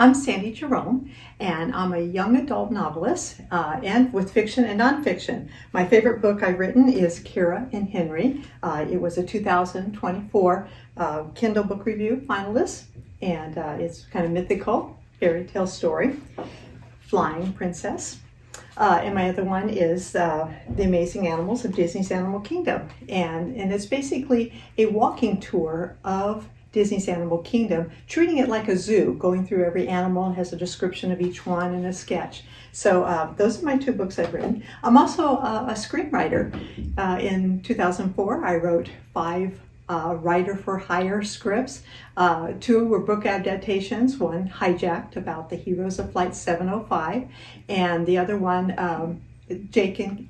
I'm Sandi Jerome, and I'm a young adult novelist, and with fiction and nonfiction. My favorite book I've written is Kira and Henry. It was a 2024 Kindle Book Review finalist, and it's kind of mythical fairy tale story, Flying Princess. And my other one is The Amazing Animals of Disney's Animal Kingdom. And it's basically a walking tour of Disney's Animal Kingdom, treating it like a zoo, going through every animal and has a description of each one and a sketch. So those are my two books I've written. I'm also a screenwriter. In 2004, I wrote 5 writer for hire scripts. 2 were book adaptations, one Hijacked about the heroes of Flight 705, and the other one Jake and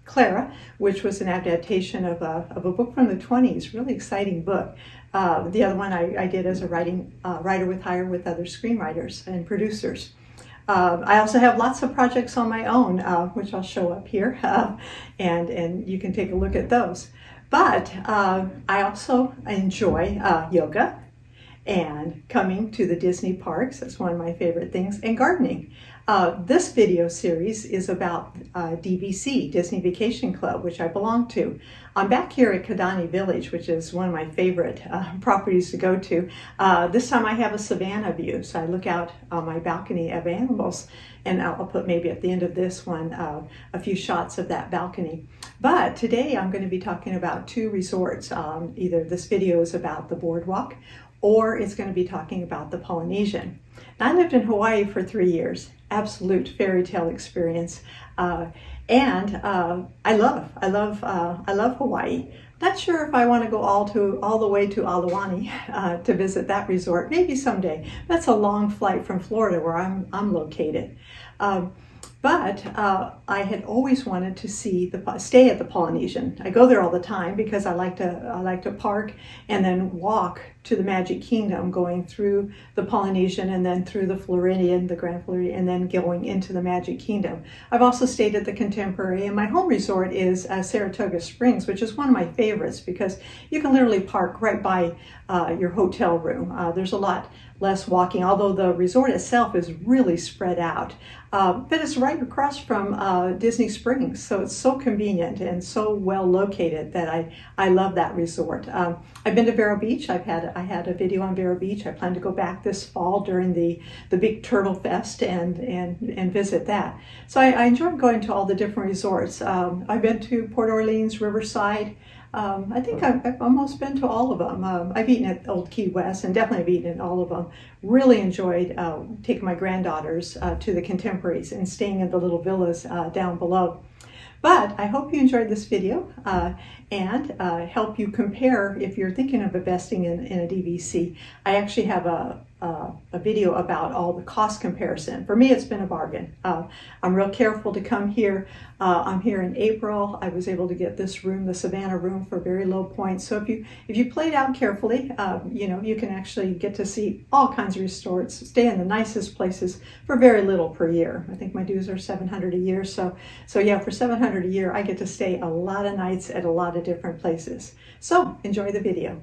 Clara, which was an adaptation of a book from the 20s, really exciting book. The other one I did as a writer with hire with other screenwriters and producers. I also have lots of projects on my own, which I'll show up here, and you can take a look at those. But I also enjoy yoga and coming to the Disney parks. That's one of my favorite things, and gardening. This video series is about DVC, Disney Vacation Club, which I belong to. I'm back here at Kidani Village, which is one of my favorite properties to go to. This time I have a savanna view, so I look out on my balcony of animals, and I'll put maybe at the end of this one a few shots of that balcony. But today I'm going to be talking about 2 resorts. Either this video is about the boardwalk, or it's going to be talking about the Polynesian. Now, I lived in Hawaii for 3 years, absolute fairy tale experience, and I love Hawaii. Not sure if I want to go all the way to Aulani to visit that resort. Maybe someday. That's a long flight from Florida, where I'm located. But I had always wanted to stay at the Polynesian. I go there all the time because I like to park and then walk to the Magic Kingdom, going through the Polynesian and then through the Floridian, the Grand Floridian, and then going into the Magic Kingdom. I've also stayed at the Contemporary, and my home resort is Saratoga Springs, which is one of my favorites because you can literally park right by your hotel room. There's a lot less walking, although the resort itself is really spread out. But it's right across from Disney Springs, so it's so convenient and so well located that I love that resort. I've been to Vero Beach. I had a video on Vero Beach. I plan to go back this fall during the big Turtle Fest and visit that. So I enjoy going to all the different resorts. I've been to Port Orleans, Riverside. I think I've almost been to all of them. I've eaten at Old Key West, and definitely have eaten at all of them. Really enjoyed taking my granddaughters to the Contemporaries and staying in the little villas down below. But I hope you enjoyed this video and help you compare if you're thinking of investing in a DVC. I actually have a video about all the cost comparison. For me, it's been a bargain. I'm real careful to come here. I'm here in April. I was able to get this room, the Savannah room, for very low points. So if you play it out carefully, you can actually get to see all kinds of resorts, stay in the nicest places for very little per year. I think my dues are $700 a year. So yeah, for $700 a year, I get to stay a lot of nights at a lot of different places. So enjoy the video.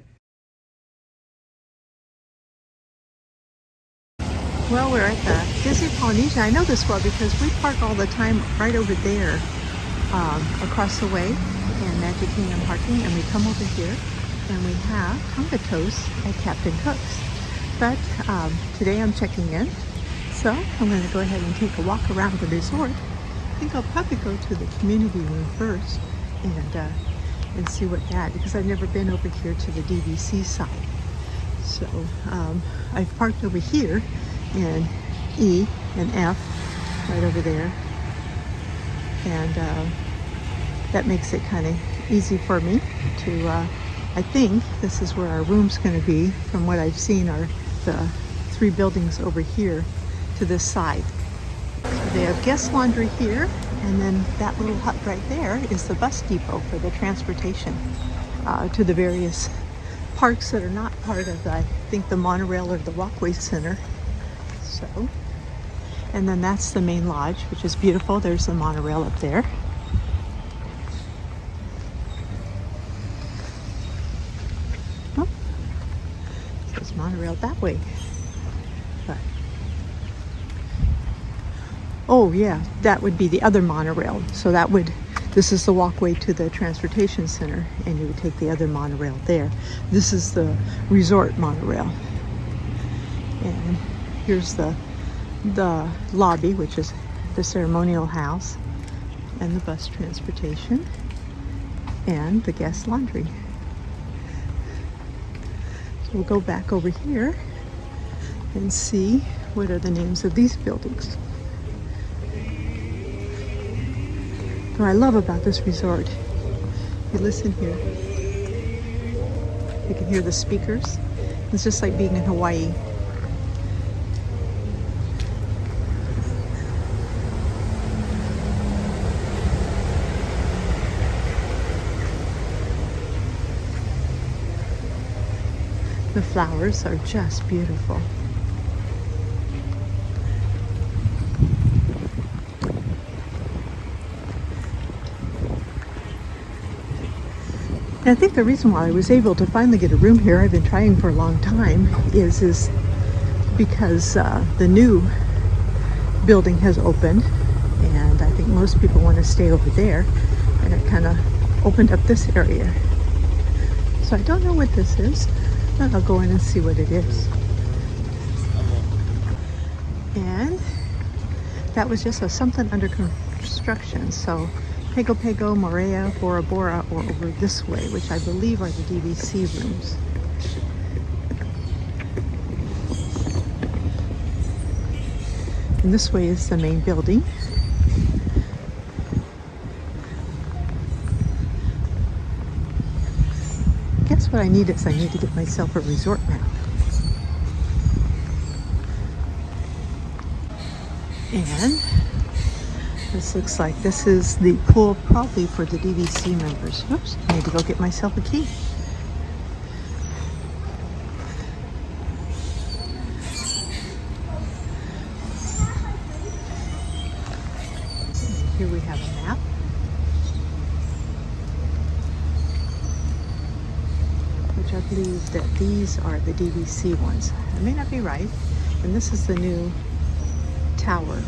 Well, we're at the Disney Polynesian. I know this well because we park all the time right over there, across the way in Magic Kingdom parking, and we come over here and we have Tonga toast at Captain Cook's. But today I'm checking in, so I'm going to go ahead and take a walk around the resort. I think I'll probably go to the community room first and see what that, because I've never been over here to the DVC side. So I've parked over here in E and F, right over there, and that makes it kind of easy for me to, I think this is where our room's going to be. From what I've seen are the 3 buildings over here to this side. So they have guest laundry here, and then that little hut right there is the bus depot for the transportation to the various parks that are not part of, I think, the monorail or the walkway center. So, and then that's the main lodge, which is beautiful. There's the monorail up there. Oh, there's monorail that way. But Oh yeah, that would be the other monorail. So this is the walkway to the transportation center, and you would take the other monorail there. This is the resort monorail. And here's the lobby, which is the ceremonial house, and the bus transportation, and the guest laundry. So we'll go back over here and see what are the names of these buildings. What I love about this resort, you listen here, you can hear the speakers. It's just like being in Hawaii. The flowers are just beautiful. And I think the reason why I was able to finally get a room here, I've been trying for a long time, is because the new building has opened, and I think most people want to stay over there, and it kind of opened up this area. So I don't know what this is, but I'll go in and see what it is. And that was just something under construction. So Pago Pago, Morea, Bora Bora, or over this way, which I believe are the DVC rooms. And this way is the main building. Guess what I need is I need to get myself a resort map. And this looks like this is the pool probably for the DVC members. Oops, I need to go get myself a key. Here we have a map. Which I believe that these are the DVC ones. I may not be right. And this is the new tower.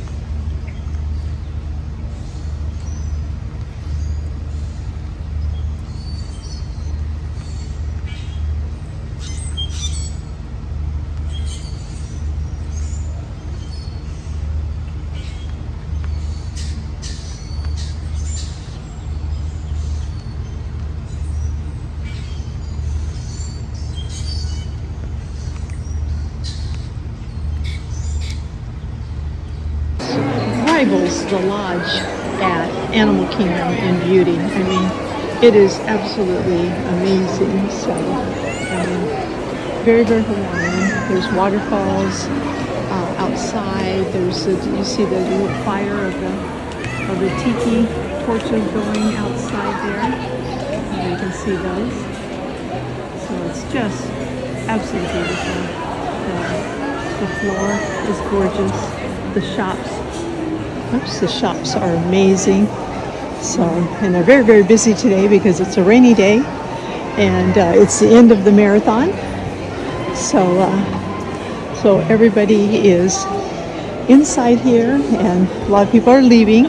Rivals the lodge at Animal Kingdom in beauty. I mean, it is absolutely amazing. So, I mean, very, very Hawaiian. There's waterfalls outside. There's you see the little fire of the tiki torches going outside there. You can see those. So it's just absolutely beautiful. The floor is gorgeous. The shops. Oops, the shops are amazing. So, and they're very, very busy today because it's a rainy day and it's the end of the marathon. So everybody is inside here and a lot of people are leaving.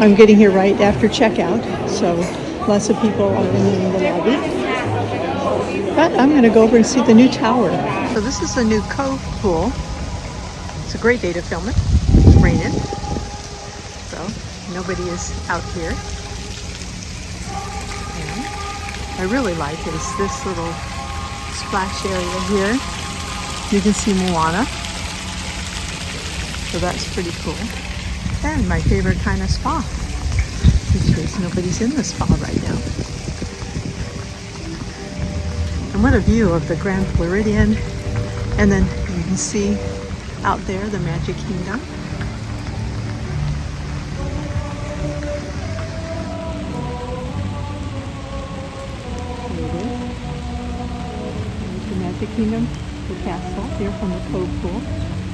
I'm getting here right after checkout. So lots of people are in the lobby. But I'm going to go over and see the new tower. So this is the new Cove pool. It's a great day to film it. It's raining. So nobody is out here. And I really like is this little splash area here. You can see Moana. So that's pretty cool. And my favorite kind of spa, which is nobody's in the spa right now. And what a view of the Grand Floridian. And then you can see out there the Magic Kingdom. Kingdom, the castle here from the Cove pool.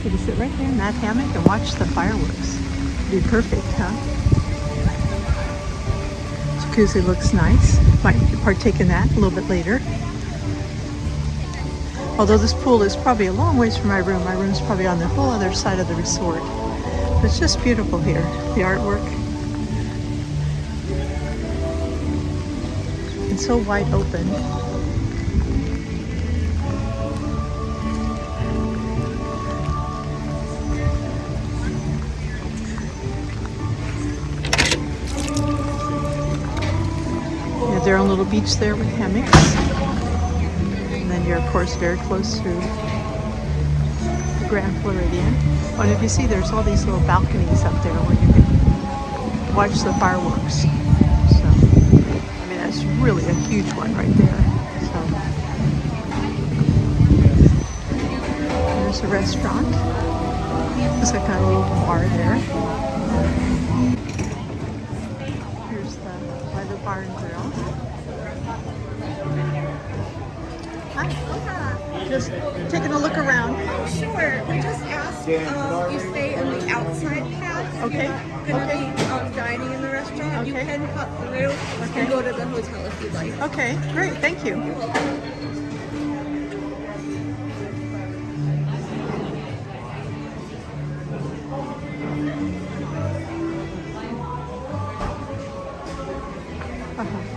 You can sit right there in that hammock and watch the fireworks. It'd be perfect, huh? Jacuzzi looks nice. Might partake in that a little bit later. Although this pool is probably a long ways from my room. My room's probably on the whole other side of the resort. It's just beautiful here, the artwork. It's so wide open. They have their own little beach there with hammocks. And then you're, of course, very close to the Grand Floridian. Oh, and if you see, there's all these little balconies up there where you can watch the fireworks. So, I mean, that's really a huge one right there. So, there's a restaurant. There's like a little bar there. Here's the bar and grill. Hi. Just taking a look around. Sure. We just asked you stay in the outside path. Okay. You're going to be dining in the restaurant. You can cut through and go to the hotel if you'd like. Okay, great. Thank you.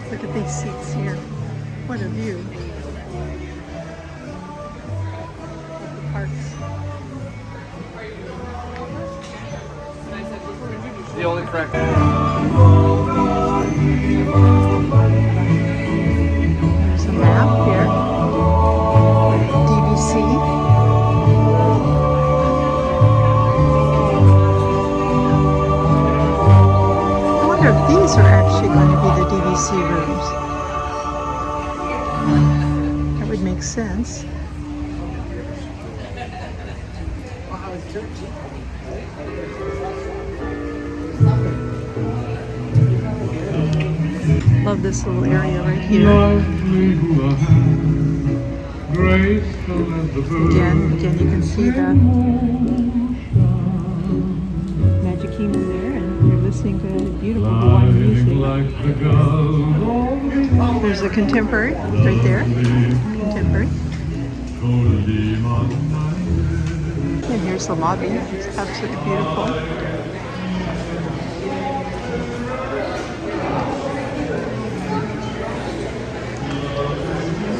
Look at these seats here. What a view. The parks. The only correct. There's a map here. DVC. I wonder if these are actually going to be the DVC rooms. That would make sense. Love this little area right here. Again, you can see the Magic Kingdom there, and you're listening to beautiful Hawaiian music. There's a contemporary right there. Contemporary. And here's the lobby. It's absolutely beautiful.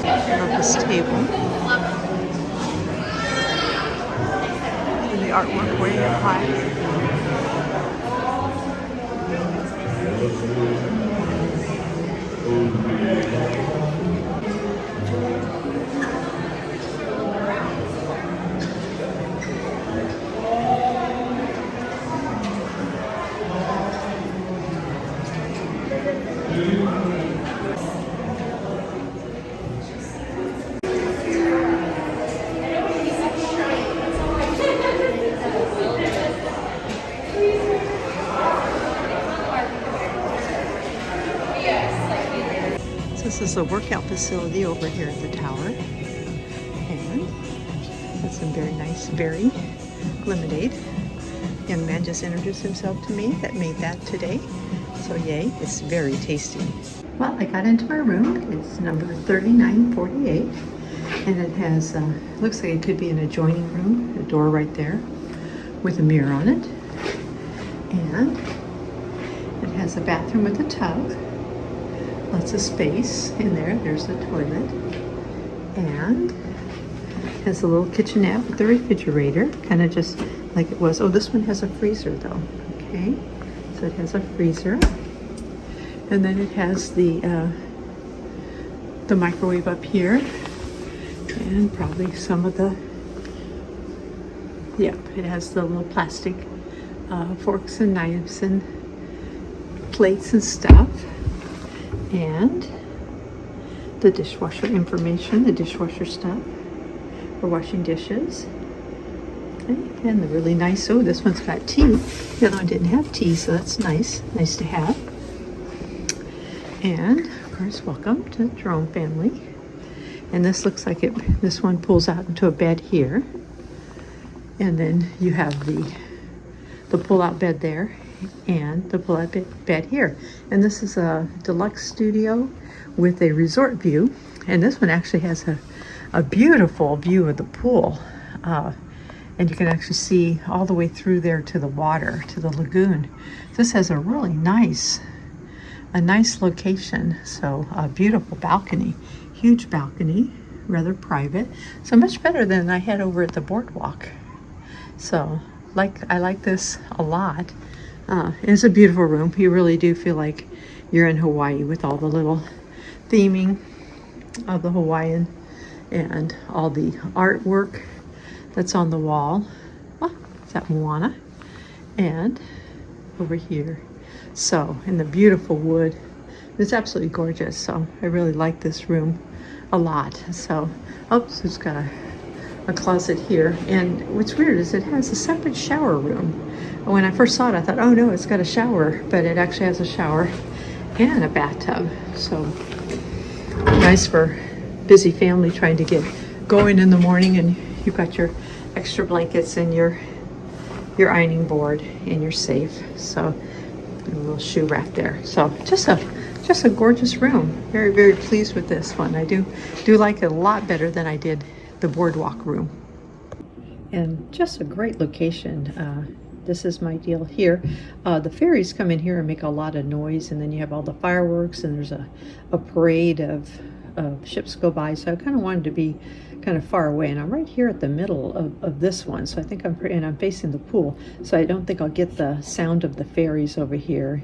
I love this table. And the artwork way up high. This is a workout facility over here at the tower, and that's some very nice berry lemonade. Young man just introduced himself to me that made that today, so yay, it's very tasty. Well, I got into my room. It's number 3948, and it has looks like it could be an adjoining room, a door right there with a mirror on it, and it has a bathroom with a tub. Lots of space in there. There's the toilet. And has a little kitchenette with the refrigerator, kind of just like it was. Oh, this one has a freezer though. Okay, so it has a freezer. And then it has the microwave up here. And probably some of the, yep, it has the little plastic forks and knives and plates and stuff. And the dishwasher information, the dishwasher stuff for washing dishes. Okay. And the really nice, oh, this one's got tea. The other one didn't have tea, so that's nice. Nice to have. And, of course, welcome to the Jerome family. And this looks like it, this one pulls out into a bed here. And then you have the pull-out bed there. And the pull-out bed here. And this is a deluxe studio with a resort view. And this one actually has a beautiful view of the pool. and you can actually see all the way through there to the water, to the lagoon. This has a really nice location. So a beautiful balcony, huge balcony, rather private. So much better than I had over at the boardwalk. So I like this a lot. It's a beautiful room. You really do feel like you're in Hawaii with all the little theming of the Hawaiian and all the artwork that's on the wall. Oh, is that Moana? And over here. So, in the beautiful wood. It's absolutely gorgeous. So I really like this room a lot. So, oops, it's got a closet here. And what's weird is it has a separate shower room. When I first saw it, I thought, oh no, it's got a shower, but it actually has a shower and a bathtub. So nice for busy family trying to get going in the morning, and you've got your extra blankets and your ironing board and your safe. So a little shoe rack there. So just a gorgeous room. Very, very pleased with this one. I do like it a lot better than I did the boardwalk room. And just a great location. This is my deal here. The ferries come in here and make a lot of noise, and then you have all the fireworks, and there's a parade of ships go by. So I kind of wanted to be kind of far away, and I'm right here at the middle of this one. So I think I'm facing the pool, so I don't think I'll get the sound of the ferries over here.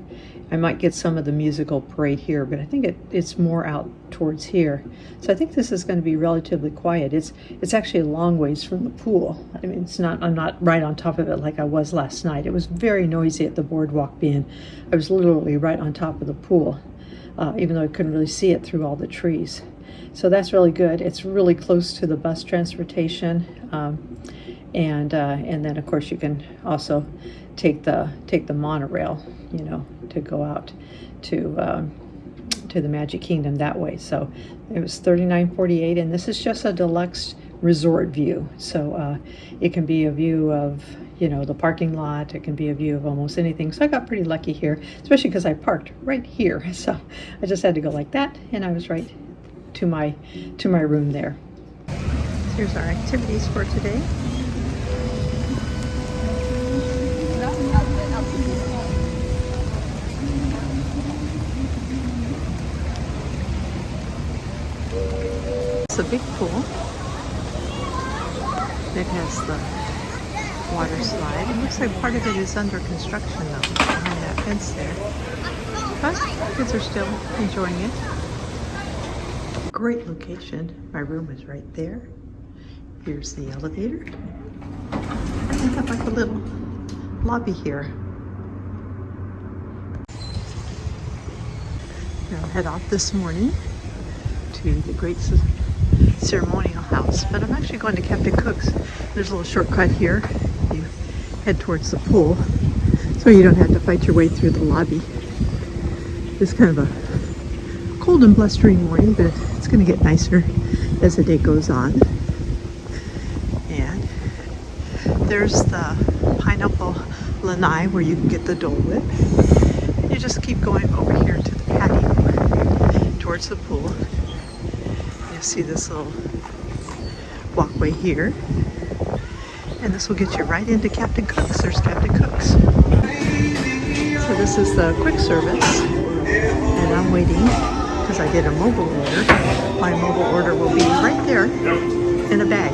I might get some of the musical parade here, but I think it's more out towards here. So I think this is going to be relatively quiet. It's actually a long ways from the pool. I mean, I'm not right on top of it like I was last night. It was very noisy at the boardwalk being. I was literally right on top of the pool, even though I couldn't really see it through all the trees. So that's really good. It's really close to the bus transportation, and then of course you can also take the monorail, to go out to the Magic Kingdom that way. So it was $39.48, and this is just a deluxe resort view. So it can be a view of the parking lot. It can be a view of almost anything. So I got pretty lucky here, especially because I parked right here. So I just had to go like that, and I was right to my room there. Here's our activities for today. It's a big pool. It has the water slide. It looks like part of it is under construction though, behind that fence there. But kids are still enjoying it. Great location. My room is right there. Here's the elevator. And they got like a little lobby here. I'll head off this morning to the Great Ceremonial House, but I'm actually going to Captain Cook's. There's a little shortcut here. You head towards the pool, so you don't have to fight your way through the lobby. It's kind of a cold and blustery morning, but it's going to get nicer as the day goes on. And there's the pineapple lanai where you can get the Dole Whip. You just keep going over here to the patio towards the pool. You'll see this little walkway here, and this will get you right into Captain Cook's. There's Captain Cook's. So this is the quick service, and I'm waiting because I did a mobile order. My mobile order will be right there in a bag.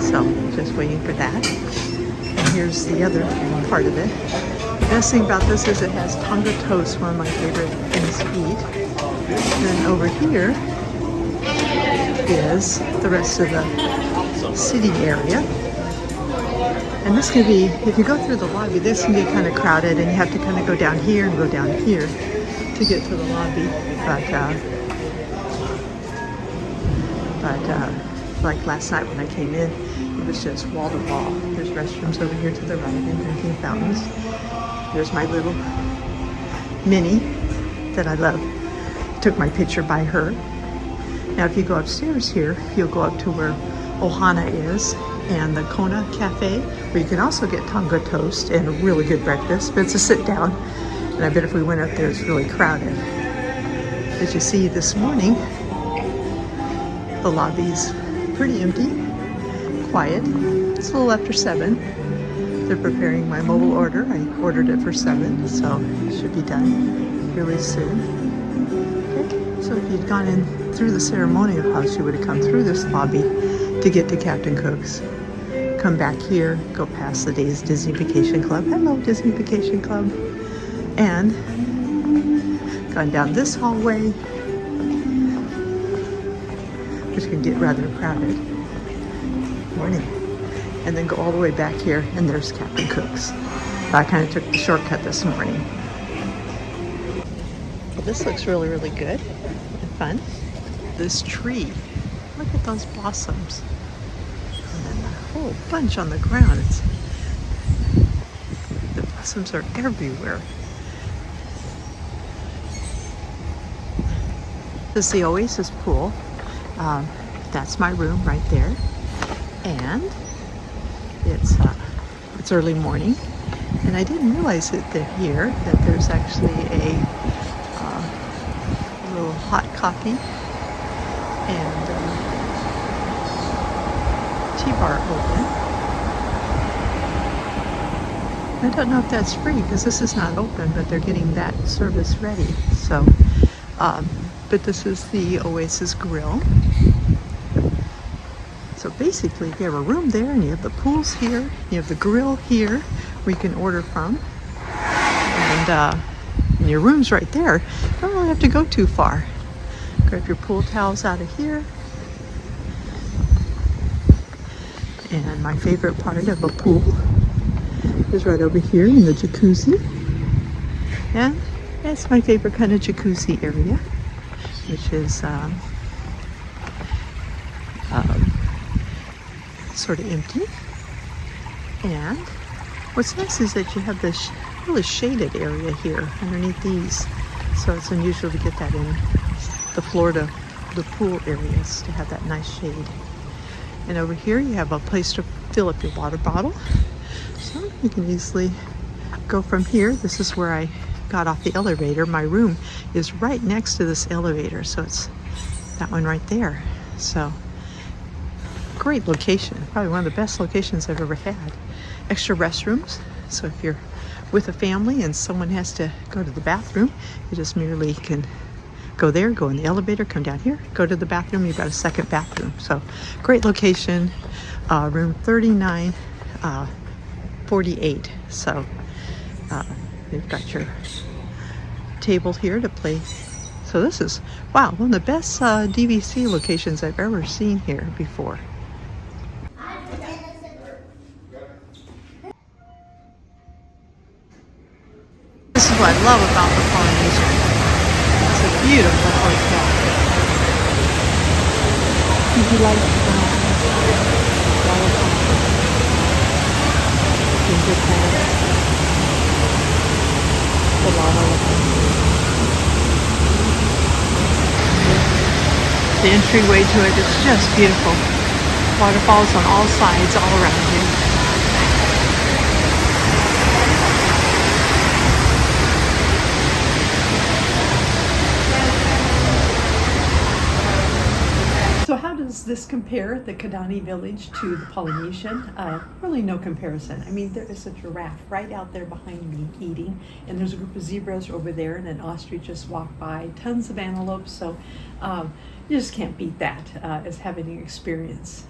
So just waiting for that. And here's the other part of it. The best thing about this is it has tonga toast, one of my favorite things to eat. And then over here is the rest of the seating area. And this can be, if you go through the lobby, this can get kind of crowded, and you have to kind of go down here and go down here to get to the lobby. But like last night when I came in, it was just wall to wall. There's restrooms over here to the right and drinking fountains. There's my little Minnie that I love. Took my picture by her. Now if you go upstairs here, you'll go up to where Ohana is and the Kona Cafe, where you can also get tonga toast and a really good breakfast, but it's a sit down. And I bet if we went up there, it's really crowded. As you see this morning, the lobby's pretty empty, quiet. It's a little after 7. They're preparing my mobile order. I ordered it for 7, so it should be done really soon. Okay, so if you'd gone in through the ceremonial house, you would have come through this lobby to get to Captain Cook's. Come back here, go past the Days Disney Vacation Club. Hello, Disney Vacation Club. And gone down this hallway, which can get rather crowded. Morning. And then go all the way back here, and there's Captain Cook's. I kind of took the shortcut this morning. Well, this looks really, really good and fun. This tree, look at those blossoms. And then a whole bunch on the ground. The blossoms are everywhere. This is the Oasis pool. That's my room right there. And it's early morning, and I didn't realize that here that there's actually a little hot coffee and tea bar open. I don't know if that's free because this is not open, but they're getting that service ready. So, but this is the Oasis Grill. So basically, you have a room there, and you have the pools here, you have the grill here, where you can order from, and your room's right there. You don't really have to go too far. Grab your pool towels out of here. And my favorite part of a pool is right over here in the jacuzzi. And that's my favorite kind of jacuzzi area, which is sort of empty. And what's nice is that you have this really shaded area here underneath these, so it's unusual to get that in the Florida, the pool areas, to have that nice shade. And over here you have a place to fill up your water bottle, so you can easily go from here. This is where I got off the elevator. My room is right next to this elevator, so it's that one right there. So great location, probably one of the best locations I've ever had. Extra restrooms, so if you're with a family and someone has to go to the bathroom, you just merely can go there, go in the elevator, come down here, go to the bathroom. You've got a second bathroom. So great location. Room 3948. So you've got your table here to play. So this is, wow, one of the best DVC locations I've ever seen here before. This is what I love about the Polynesian. It's a beautiful hotel. Did you like ginger crabs? The lava. The entryway to it is just beautiful. Waterfalls on all sides, all around you. So how does this compare, the Kidani village, to the Polynesian? Really no comparison. I mean, there is a giraffe right out there behind me eating, and there's a group of zebras over there, and an ostrich just walked by, tons of antelopes, so you just can't beat that as having an experience.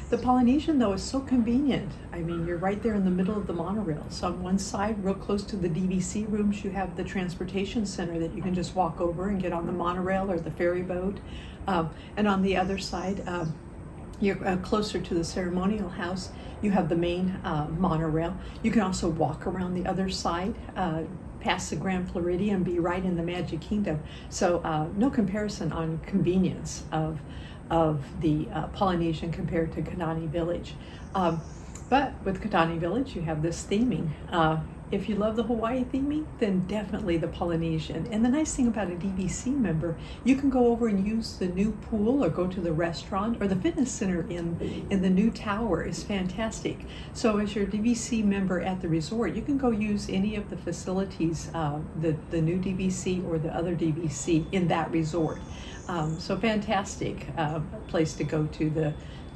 The Polynesian, though, is so convenient. I mean, you're right there in the middle of the monorail. So on one side, real close to the DVC rooms, you have the transportation center that you can just walk over and get on the monorail or the ferry boat. And on the other side, you're closer to the ceremonial house, you have the main monorail. You can also walk around the other side, past the Grand Floridian, be right in the Magic Kingdom. So no comparison on convenience of the Polynesian compared to Kidani Village. But with Kidani Village, you have this theming. If you love the Hawaii theming, then definitely the Polynesian. And the nice thing about a DVC member, you can go over and use the new pool or go to the restaurant, or the fitness center in the new tower is fantastic. So as your DVC member at the resort, you can go use any of the facilities, the new DVC or the other DVC in that resort. So fantastic place to go to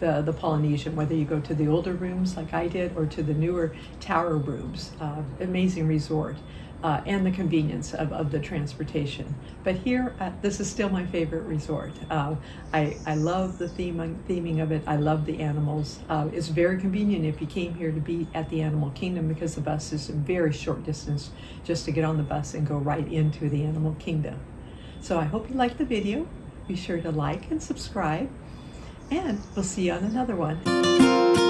the Polynesian, whether you go to the older rooms like I did or to the newer tower rooms. Amazing resort. And the convenience of the transportation. But here, this is still my favorite resort. I love the theming of it. I love the animals. It's very convenient if you came here to be at the Animal Kingdom, because the bus is a very short distance just to get on the bus and go right into the Animal Kingdom. So I hope you liked the video. Be sure to like and subscribe, and we'll see you on another one.